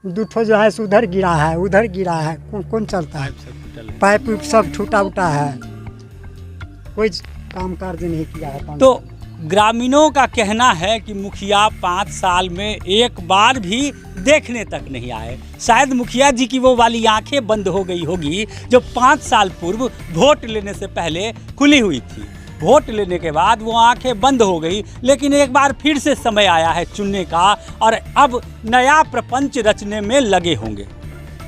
दूठो जो है उधर गिरा है, उधर गिरा है, कौन चलता है? पाइप उप सब छूटा उटा है, कोई काम कार्य नहीं किया है। तो ग्रामीणों का कहना है कि मुखिया 5 साल में एक बार भी देखने तक नहीं आए। शायद मुखिया जी की वो वाली आंखें बंद हो गई होगी जो 5 साल पूर्व वोट लेने से पहले खुली हुई थी। वोट लेने के बाद वो आंखें बंद हो गई, लेकिन एक बार फिर से समय आया है चुनने का और अब नया प्रपंच रचने में लगे होंगे।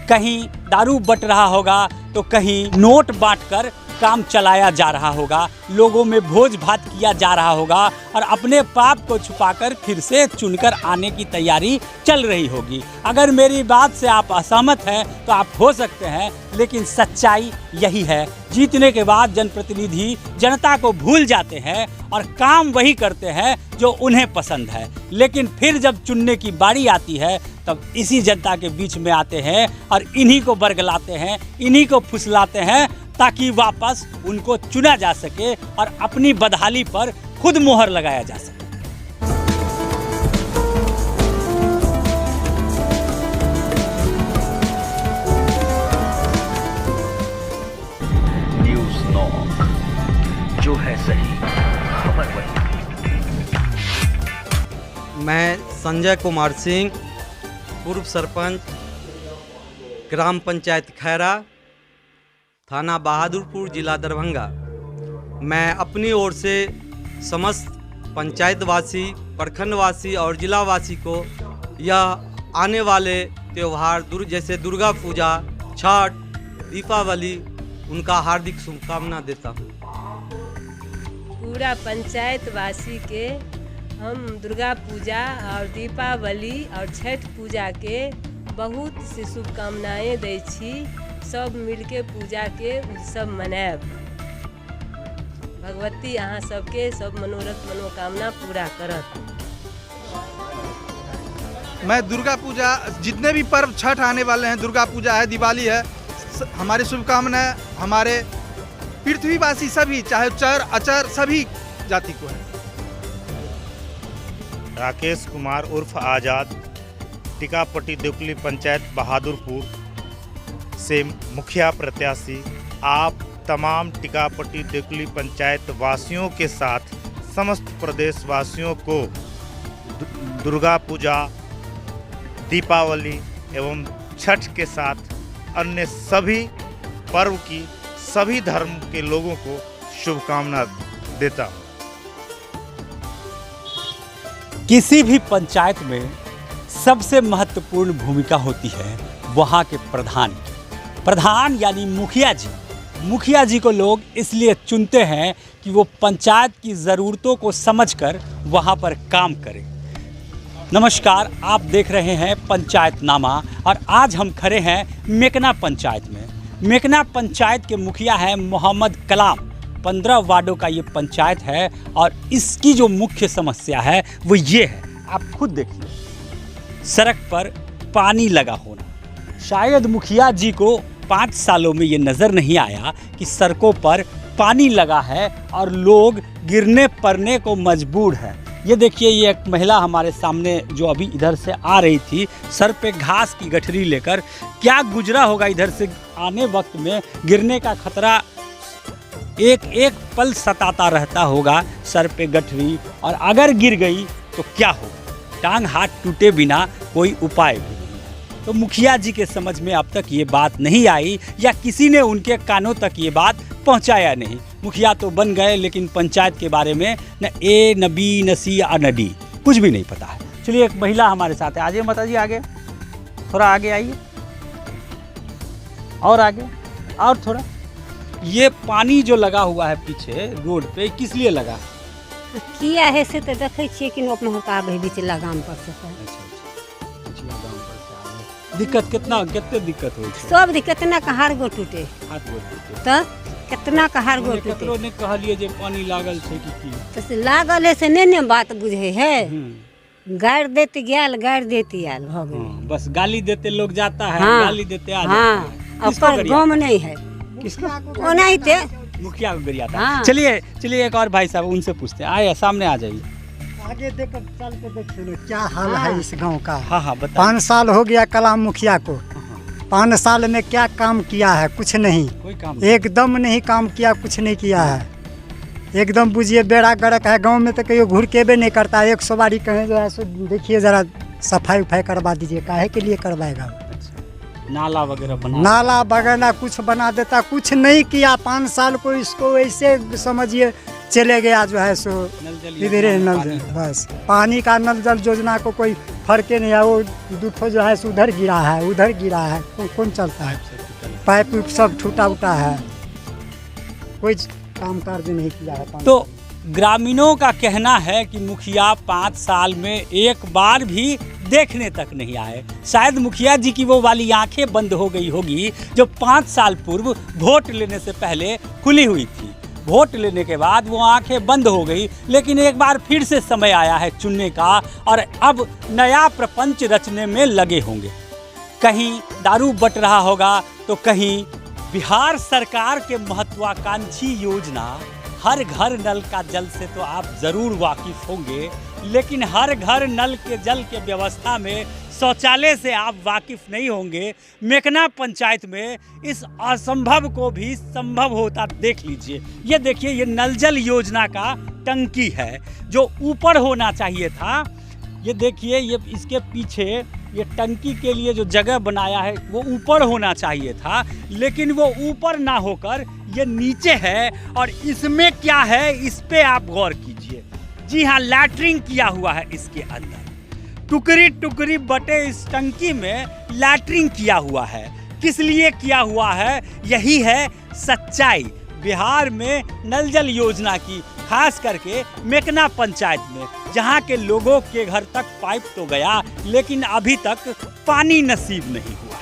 कहीं दारू बट रहा होगा तो कहीं नोट बांटकर काम चलाया जा रहा होगा, लोगों में भोज भात किया जा रहा होगा और अपने पाप को छुपाकर फिर से चुनकर आने की तैयारी चल रही होगी। अगर मेरी बात से आप असहमत हैं तो आप हो सकते हैं, लेकिन सच्चाई यही है। जीतने के बाद जनप्रतिनिधि जनता को भूल जाते हैं और काम वही करते हैं जो उन्हें पसंद है, लेकिन फिर जब चुनने की बारी आती है तब इसी जनता के बीच में आते हैं और इन्हीं को बरगलाते हैं, इन्हीं को फुसलाते हैं ताकि वापस उनको चुना जा सके और अपनी बदहाली पर खुद मोहर लगाया जा सके। न्यूज़ नॉक, जो है सही खबर वही। मैं संजय कुमार सिंह, पूर्व सरपंच, ग्राम पंचायत खैरा, थाना बहादुरपुर, जिला दरभंगा। मैं अपनी ओर से समस्त पंचायतवासी, प्रखंडवासी और जिलावासी को यह आने वाले त्यौहार जैसे दुर्गा पूजा, छठ, दीपावली, उनका हार्दिक शुभकामना देता हूँ। पूरा पंचायतवासी के हम दुर्गा पूजा और दीपावली और छठ पूजा के बहुत सी शुभकामनाएँ दै छी। सब मिलके पूजा के उत्सव मनाएब। भगवती अहाँ सबके सब मनोरथ मनोकामना पूरा करत। मैं दुर्गा पूजा, जितने भी पर्व छठ आने वाले हैं, दुर्गा पूजा है, दिवाली है, हमारी शुभकामनाएं हमारे पृथ्वीवासी सभी, चाहे चर अचर सभी जाति को है। राकेश कुमार उर्फ आज़ाद, टिकापट्टी देवकुली पंचायत बहादुरपुर से मुखिया प्रत्याशी। आप तमाम टिकापट्टी देवकुली पंचायत वासियों के साथ समस्त प्रदेश वासियों को दुर्गा पूजा, दीपावली एवं छठ के साथ अन्य सभी पर्व की सभी धर्म के लोगों को शुभकामना देता हूँ। किसी भी पंचायत में सबसे महत्वपूर्ण भूमिका होती है वहाँ के प्रधान यानी मुखिया जी। मुखिया जी को लोग इसलिए चुनते हैं कि वो पंचायत की ज़रूरतों को समझकर वहाँ पर काम करें। नमस्कार, आप देख रहे हैं पंचायतनामा और आज हम खड़े हैं मेकना पंचायत में। मेकना पंचायत के मुखिया हैं मोहम्मद कलाम। 15 वार्डों का ये पंचायत है और इसकी जो मुख्य समस्या है वो ये है, आप खुद देखिए, सड़क पर पानी लगा होना। शायद मुखिया जी को 5 सालों में ये नज़र नहीं आया कि सड़कों पर पानी लगा है और लोग गिरने पड़ने को मजबूर है। ये देखिए, ये एक महिला हमारे सामने जो अभी इधर से आ रही थी, सर पे घास की गठरी लेकर, क्या गुजरा होगा इधर से आने वक्त में, गिरने का खतरा एक एक पल सताता रहता होगा सर पे गठरी, और अगर गिर गई तो क्या होगा। टांग हाथ टूटे बिना कोई उपाय भी नहीं है। तो मुखिया जी के समझ में अब तक ये बात नहीं आई या किसी ने उनके कानों तक ये बात पहुंचाया नहीं। मुखिया तो बन गए लेकिन पंचायत के बारे में न ए न बी न सी न डी कुछ भी नहीं पता है। चलिए, एक महिला हमारे साथ है। आइए माता जी, आगे थोड़ा आगे आइए, और आगे, और थोड़ा। ये पानी जो लगा हुआ है पीछे रोड पे, किस लिए लगा किया है से तो देखे छिए कि नोक महका बह बीच लगाम पर से। दिक्कत कितने दिक्कत हो सब दिक्कत ना कहार गो टूटे, हाथ गो टूटे तो कितना कहार गो टूटे। केकरो ने कहलिए जे पानी लागल छै कि तो से लागल है से ने बात बुझे है। गाड़ देते गयाल, गाड़ देती आल हो गए। बस गाली देते लोग जाता है। हाँ, गाली देते आ हाँ, जाता है। गम नहीं है, किसका वो नहीं थे, मुखिया को गरियाता। हाँ। चलिए एक और भाई साहब, उनसे पूछते हैं। आइए, सामने आ जाइए। आगे देखो चल के देखिए ना क्या हाल है इस गांव का। हाँ हाँ बता। 5 साल हो गया कलाम मुखिया को। 5 साल में क्या काम किया है? कुछ नहीं, कोई काम एकदम नहीं काम किया, कुछ नहीं किया है। एकदम बुझिए बेड़ा गड़क है गांव में, तो कहीं घुर के भी नहीं करता। 100 बारी कहें जो है सो देखिए जरा सफाई उफाई करवा दीजिए, काहे के लिए करवाएगा? नाला वगैरह बना, नाला वगैरह कुछ बना देता, कुछ नहीं किया। 5 साल को इसको ऐसे समझिए चले गया जो है सो इधर नल जल, बस पानी का नल जल योजना को कोई फर्क नहीं है। वो दुठो जो है सो उधर गिरा है, उधर गिरा है, कौन चलता है? पाइप उप सब टूटा उटा है, कोई काम कार्य नहीं किया है। तो ग्रामीणों का कहना है कि मुखिया 5 साल में एक बार भी देखने तक नहीं आए। शायद मुखिया जी की वो वाली आंखें बंद हो गई होगी जो 5 साल पूर्व वोट लेने से पहले खुली हुई थी। वोट लेने के बाद वो आंखें बंद हो गई, लेकिन एक बार फिर से समय आया है चुनने का और अब नया प्रपंच रचने में लगे होंगे। कहीं दारू बट रहा होगा तो कहीं बिहार सरकार के महत्वाकांक्षी योजना हर घर नल का जल से तो आप ज़रूर वाकिफ़ होंगे, लेकिन हर घर नल के जल के व्यवस्था में शौचालय से आप वाकिफ़ नहीं होंगे। मेकना पंचायत में इस असंभव को भी संभव होता देख लीजिए। ये देखिए, ये नल जल योजना का टंकी है जो ऊपर होना चाहिए था। ये देखिए, ये इसके पीछे ये टंकी के लिए जो जगह बनाया है वो ऊपर होना चाहिए था, लेकिन वो ऊपर ना होकर ये नीचे है। और इसमें क्या है, इस पे आप गौर कीजिए। जी हाँ, लैट्रिन किया हुआ है इसके अंदर। टुकड़ी टुकड़ी बटे इस टंकी में लैट्रिन किया हुआ है। किस लिए किया हुआ है? यही है सच्चाई बिहार में नल जल योजना की, खास करके मेकना पंचायत में, जहां के लोगों के घर तक पाइप तो गया लेकिन अभी तक पानी नसीब नहीं हुआ।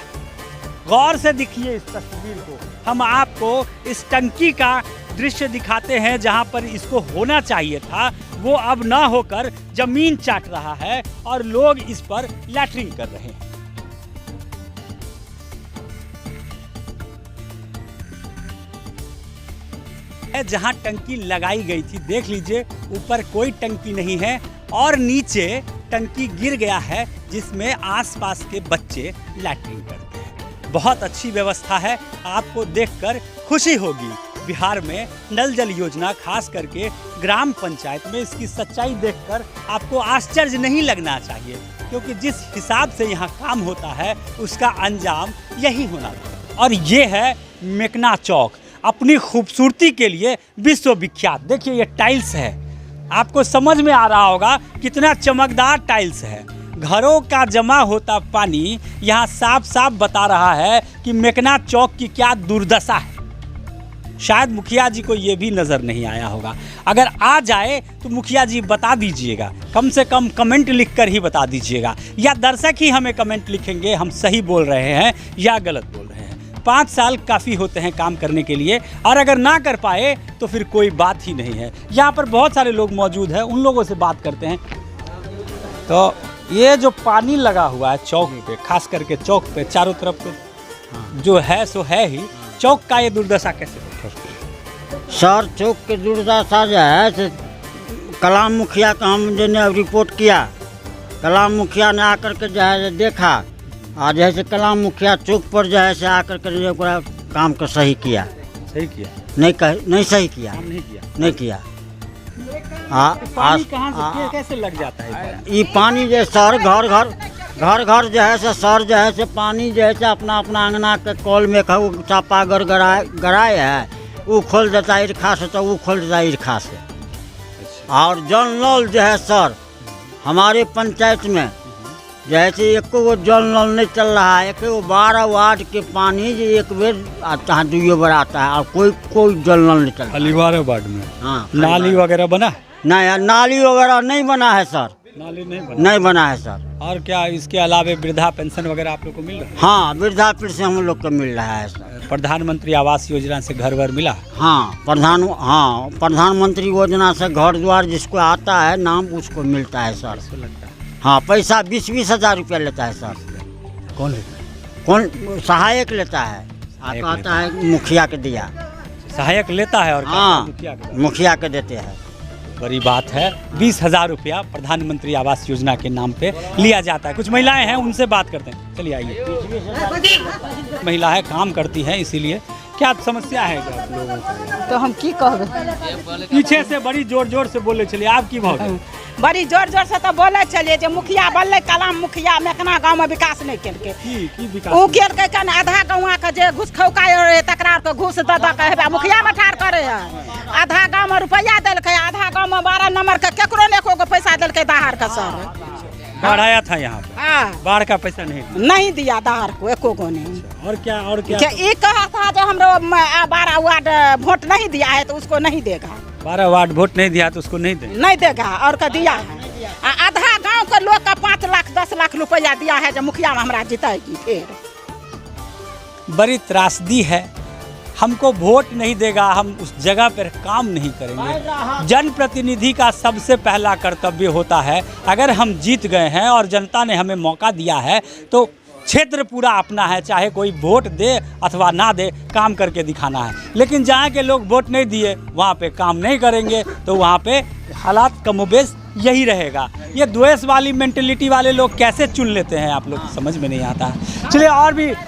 गौर से देखिए इस तस्वीर को। हम आपको इस टंकी का दृश्य दिखाते हैं जहां पर इसको होना चाहिए था। वो अब ना होकर जमीन चाट रहा है और लोग इस पर लैट्रिन कर रहे हैं। जहां टंकी लगाई गई थी, देख लीजिए ऊपर कोई टंकी नहीं है और नीचे टंकी गिर गया है जिसमें आसपास के बच्चे लैट्रिन करते हैं। बहुत अच्छी व्यवस्था है, आपको देखकर खुशी होगी। बिहार में नल जल योजना, खास करके ग्राम पंचायत में, इसकी सच्चाई देखकर आपको आश्चर्य नहीं लगना चाहिए, क्योंकि जिस हिसाब से यहाँ काम होता है उसका अंजाम यही होना चाहिए। और ये है मेकना चौक, अपनी खूबसूरती के लिए विश्वविख्यात। देखिए ये टाइल्स है, आपको समझ में आ रहा होगा कितना चमकदार टाइल्स है। घरों का जमा होता पानी यहाँ साफ साफ बता रहा है कि मेकना चौक की क्या दुर्दशा है। शायद मुखिया जी को ये भी नज़र नहीं आया होगा। अगर आ जाए तो मुखिया जी बता दीजिएगा, कम से कम कमेंट लिखकर ही बता दीजिएगा, या दर्शक ही हमें कमेंट लिखेंगे हम सही बोल रहे हैं या गलत बोल रहे हैं। 5 साल काफ़ी होते हैं काम करने के लिए, और अगर ना कर पाए तो फिर कोई बात ही नहीं है। यहाँ पर बहुत सारे लोग मौजूद हैं, उन लोगों से बात करते हैं। तो ये जो पानी लगा हुआ है चौक पे, खास करके चौक पे चारों तरफ तो जो है सो है ही, चौक का ये दुर्दशा कैसे? सर चौक के दुर्दशा जो है से कलाम मुखिया का हम जो ने रिपोर्ट किया, कलाम मुखिया ने आकर के जो है देखा, और जैसे कलाम मुखिया चौक पर जो है से आकर के काम को सही किया। सही किया? नहीं सही किया, नहीं किया। पानी कहाँ से कैसे लग जाता है? ये पानी जो सर घर जो है से सर जो है से पानी जो है से अपना अंगना के कॉल में चापा गड़ाए है, वो खोल देता है ईरखा से, तो वो खोल देता है ईरखा से। और जल नल जो है सर हमारे पंचायत में जैसे एक वो जल नल नहीं चल रहा है, एक 12 वार्ड के पानी जो एक बेर आता है, 2 बार आता है, और कोई जल नल नहीं चल रहा। 12 वार्ड में हाँ, नाली वगैरह बना है? नहीं, नाली वगैरह नहीं बना है सर, नाली नहीं बना है सर। और क्या इसके अलावे वृद्धा पेंशन वगैरह आप लोग को मिल रहा है? हाँ, वृद्धा पेंशन हम लोग को मिल रहा है सर। प्रधानमंत्री आवास योजना से घर वर मिला? हाँ, प्रधानमंत्री योजना से घर द्वार जिसको आता है नाम उसको मिलता है सर। हाँ, पैसा 20-20 हज़ार रुपया लेता है सर। कौन लेता है? कौन? सहायक लेता है, आता है मुखिया के दिया। सहायक लेता है और हाँ, मुखिया के देते हैं। बड़ी बात है। 20,000 रुपया प्रधानमंत्री आवास योजना के नाम पे लिया जाता है। कुछ महिलाएं हैं, उनसे बात करते हैं। चलिए आइए। महिलाएं काम करती हैं, इसीलिए क्या समस्या है क्या आप लोगों को? तो हम की कहबे, पीछे से बड़ी जोर जोर से बोले चलिए। आप की भाव बड़ी जोर जोर से तो बोले चलिए जे मुखिया बनले कलाम मुखिया मेकना गांव में विकास नहीं केलके। की विकास ऊ केलके कन आधा गांव के जे घुस खौकाय रहे तकरार के घुस द द कहबे मुखिया में ठार करे है। आधा गांव में रुपया देलके, आधा गांव में 12 नंबर के केकरो ने एको पैसा देलके दाहर का सर। बाढ़ आया था यहाँ पे, हाँ बाढ़ का पैसा नहीं दिया दाहर को एको को नहीं। और क्या ये कहा था जो हम 12 वार्ड वोट नहीं दिया है तो उसको नहीं देगा। 12 वार्ड वोट नहीं दिया तो उसको नहीं देगा और का दिया है। आधा गांव के लोग का 5 लाख 10 लाख रुपया दिया है जो मुखिया में हमारा जिताएगी। फिर बड़ी त्रासदी है। हमको वोट नहीं देगा, हम उस जगह पर काम नहीं करेंगे। जनप्रतिनिधि का सबसे पहला कर्तव्य होता है, अगर हम जीत गए हैं और जनता ने हमें मौका दिया है तो क्षेत्र पूरा अपना है, चाहे कोई वोट दे अथवा ना दे, काम करके दिखाना है। लेकिन जहाँ के लोग वोट नहीं दिए वहाँ पे काम नहीं करेंगे तो वहाँ पे हालात कमोबेश यही रहेगा। ये द्वेष वाली मेंटेलिटी वाले लोग कैसे चुन लेते हैं आप लोग समझ में नहीं आता है। चलिए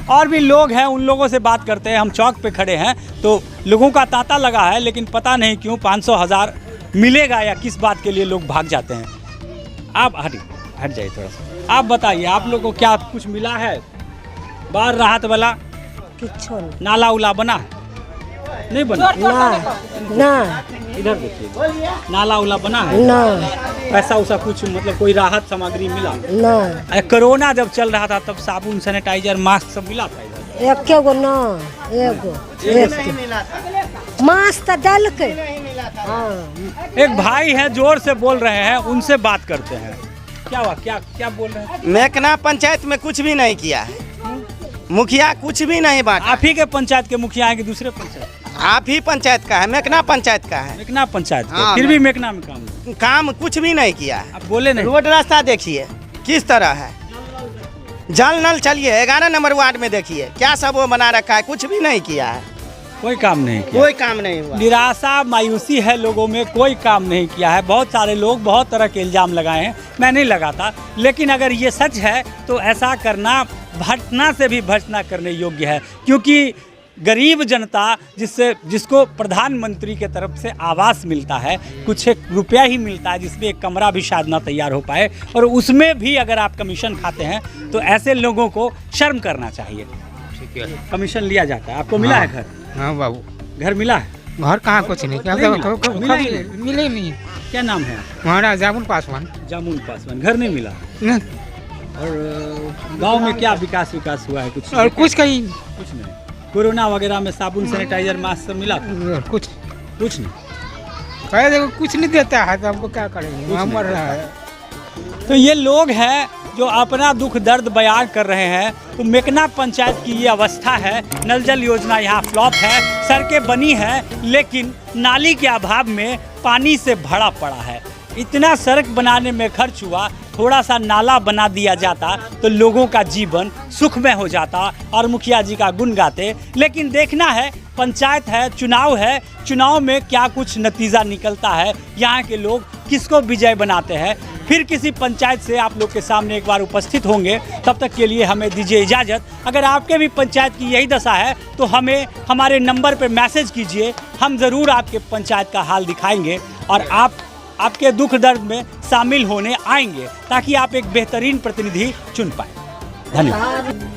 और भी लोग हैं, उन लोगों से बात करते हैं। हम चौक पे खड़े हैं तो लोगों का तांता लगा है, लेकिन पता नहीं क्यों 500,000 मिलेगा या किस बात के लिए लोग भाग जाते हैं। आप हट जाइए थोड़ा सा। आप बताइए, आप लोग को क्या कुछ मिला है? बाढ़ राहत वाला नाला उला बना है? नहीं बना ना इधर देखिए, नाला उला बना है ना, पैसा उसा कुछ मतलब कोई राहत सामग्री मिला ना। कोरोना जब चल रहा था तब साबुन सैनिटाइजर मास्क सब मिला था इधर? एकेगो ना, एगो मास्क तो डाल के। एक भाई है जोर से बोल रहे हैं, उनसे बात करते हैं। क्या हुआ, क्या बोल रहे हैं? मेकना पंचायत में कुछ भी नहीं किया है, मुखिया कुछ भी नहीं बांटा। आप ही के पंचायत के मुखिया हैं कि दूसरे पंचायत? आप ही पंचायत का है, मेकना पंचायत का है। मेकना पंचायत हाँ, फिर भी मेकना में काम कुछ भी नहीं किया है। आप बोले नहीं। रोड रास्ता देखिए किस तरह है, जल नल चलिए 11 नंबर वार्ड में देखिए क्या सब वो बना रखा है, कुछ भी नहीं किया है। कोई काम नहीं किया, कोई काम नहीं हुआ। निराशा मायूसी है लोगों में, कोई काम नहीं किया है। बहुत सारे लोग बहुत तरह के इल्ज़ाम लगाए हैं, मैं नहीं लगाता, लेकिन अगर ये सच है तो ऐसा करना भटना से भी भटना करने योग्य है। क्योंकि गरीब जनता जिसको प्रधानमंत्री के तरफ से आवास मिलता है, कुछ एक रुपया ही मिलता है, जिसमें एक कमरा भी शायद ना तैयार हो पाए, और उसमें भी अगर आप कमीशन खाते हैं तो ऐसे लोगों को शर्म करना चाहिए। ठीक है, कमीशन लिया जाता है। आपको मिला है घर? हाँ बाबू, घर मिला है? घर कहाँ कुछ नहीं, मिले नहीं। क्या नाम है? हमारा जामुन पासवान। जामुन पासवान। घर नहीं मिला? नहीं। और गांव में क्या विकास हुआ है? कुछ और कुछ कहीं कुछ नहीं। कोरोना वगैरह में साबुन सैनिटाइजर मास्क सब मिला था? कुछ नहीं। कह देखो कुछ नहीं देता है तो हमको क्या करेंगे, वहाँ मर रहा है। तो ये लोग हैं जो अपना दुख दर्द बयान कर रहे हैं। तो मेकना पंचायत की ये अवस्था है। नल जल योजना यहाँ फ्लॉप है, सड़कें बनी हैं लेकिन नाली के अभाव में पानी से भरा पड़ा है। इतना सड़क बनाने में खर्च हुआ, थोड़ा सा नाला बना दिया जाता तो लोगों का जीवन सुखमय हो जाता और मुखिया जी का गुण गाते। लेकिन देखना है, पंचायत है, चुनाव है, चुनाव में क्या कुछ नतीजा निकलता है, यहाँ के लोग किसको विजय बनाते हैं। फिर किसी पंचायत से आप लोग के सामने एक बार उपस्थित होंगे। तब तक के लिए हमें दीजिए इजाज़त। अगर आपके भी पंचायत की यही दशा है तो हमें हमारे नंबर पर मैसेज कीजिए, हम ज़रूर आपके पंचायत का हाल दिखाएंगे और आपके दुख दर्द में शामिल होने आएंगे ताकि आप एक बेहतरीन प्रतिनिधि चुन पाएं। धन्यवाद।